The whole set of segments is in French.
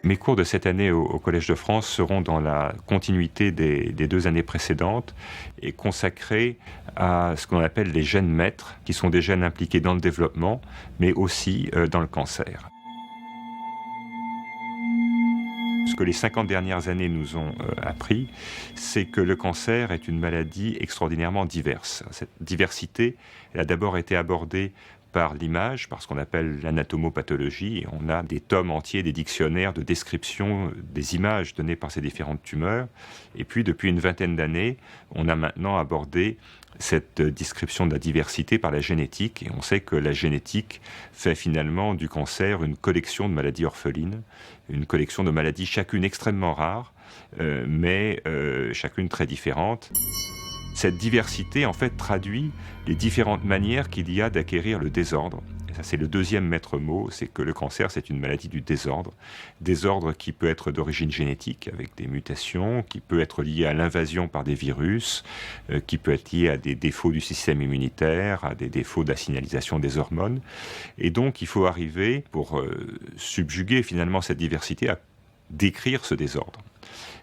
Mes cours de cette année au Collège de France seront dans la continuité des 2 années précédentes et consacrés à ce qu'on appelle les gènes maîtres, qui sont des gènes impliqués dans le développement, mais aussi dans le cancer. Ce que les 50 dernières années nous ont appris, c'est que le cancer est une maladie extraordinairement diverse. Cette diversité, elle a d'abord été abordée par l'image, par ce qu'on appelle l'anatomopathologie. On a des tomes entiers, des dictionnaires de description des images données par ces différentes tumeurs. Et puis, depuis une vingtaine d'années, on a maintenant abordé cette description de la diversité par la génétique. Et on sait que la génétique fait finalement du cancer une collection de maladies orphelines, une collection de maladies chacune extrêmement rares, mais chacune très différente. Cette diversité, en fait, traduit les différentes manières qu'il y a d'acquérir le désordre. Et ça, c'est le deuxième maître mot, c'est que le cancer, c'est une maladie du désordre. Désordre qui peut être d'origine génétique, avec des mutations, qui peut être lié à l'invasion par des virus, qui peut être lié à des défauts du système immunitaire, à des défauts de la signalisation des hormones. Et donc, il faut arriver, pour subjuguer finalement cette diversité, à décrire ce désordre.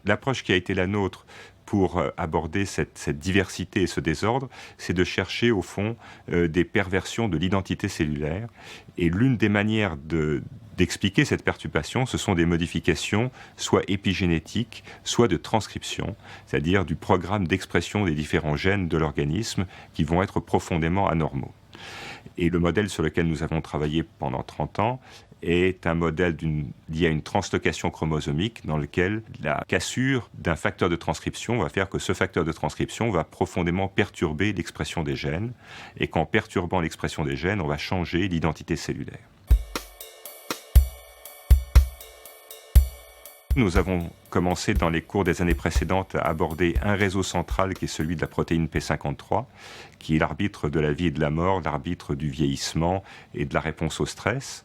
L'approche qui a été la nôtre pour aborder cette diversité et ce désordre, c'est de chercher au fond des perversions de l'identité cellulaire. Et l'une des manières d'expliquer cette perturbation, ce sont des modifications soit épigénétiques, soit de transcription, c'est-à-dire du programme d'expression des différents gènes de l'organisme qui vont être profondément anormaux. Et le modèle sur lequel nous avons travaillé pendant 30 ans est un modèle lié à une translocation chromosomique dans lequel la cassure d'un facteur de transcription va faire que ce facteur de transcription va profondément perturber l'expression des gènes et qu'en perturbant l'expression des gènes, on va changer l'identité cellulaire. Nous avons commencé dans les cours des années précédentes à aborder un réseau central qui est celui de la protéine P53, qui est l'arbitre de la vie et de la mort, l'arbitre du vieillissement et de la réponse au stress.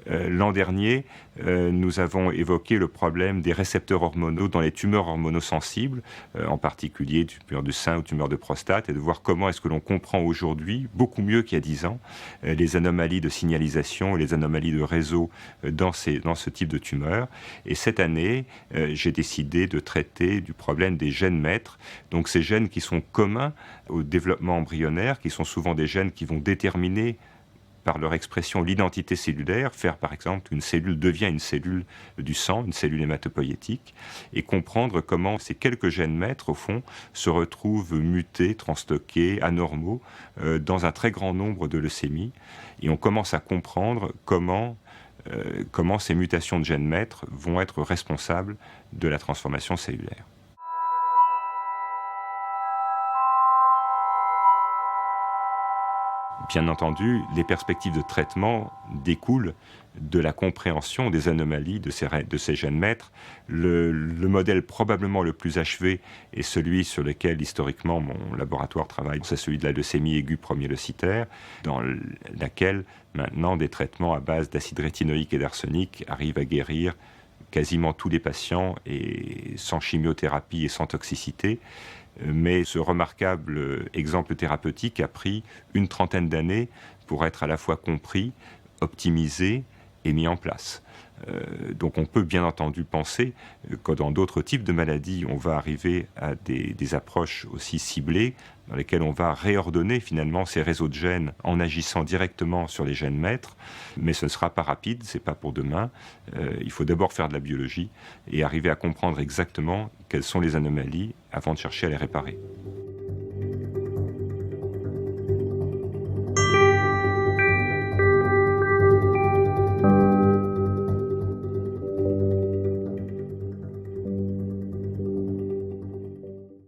L'an dernier, nous avons évoqué le problème des récepteurs hormonaux dans les tumeurs hormonosensibles, en particulier tumeurs du sein ou tumeurs de prostate, et de voir comment est-ce que l'on comprend aujourd'hui, beaucoup mieux qu'il y a 10 ans, les anomalies de signalisation et les anomalies de réseau dans ce type de tumeurs. Et cette année, j'ai décidé de traiter du problème des gènes maîtres, donc ces gènes qui sont communs au développement embryonnaire, qui sont souvent des gènes qui vont déterminer par leur expression l'identité cellulaire, faire par exemple qu'une cellule devient une cellule du sang, une cellule hématopoïétique, et comprendre comment ces quelques gènes maîtres, au fond, se retrouvent mutés, transloqués, anormaux, dans un très grand nombre de leucémies. Et on commence à comprendre comment ces mutations de gènes maîtres vont être responsables de la transformation cellulaire. Bien entendu, les perspectives de traitement découlent de la compréhension des anomalies de ces gènes maîtres. Le modèle probablement le plus achevé est celui sur lequel historiquement mon laboratoire travaille, c'est celui de la leucémie aiguë promyélocytaire, dans laquelle maintenant des traitements à base d'acide rétinoïque et d'arsenic arrivent à guérir quasiment tous les patients et sans chimiothérapie et sans toxicité. Mais ce remarquable exemple thérapeutique a pris une trentaine d'années pour être à la fois compris, optimisé et mis en place. Donc on peut bien entendu penser que dans d'autres types de maladies, on va arriver à des approches aussi ciblées dans lesquelles on va réordonner finalement ces réseaux de gènes en agissant directement sur les gènes maîtres. Mais ce ne sera pas rapide, ce n'est pas pour demain. Il faut d'abord faire de la biologie et arriver à comprendre exactement quelles sont les anomalies avant de chercher à les réparer.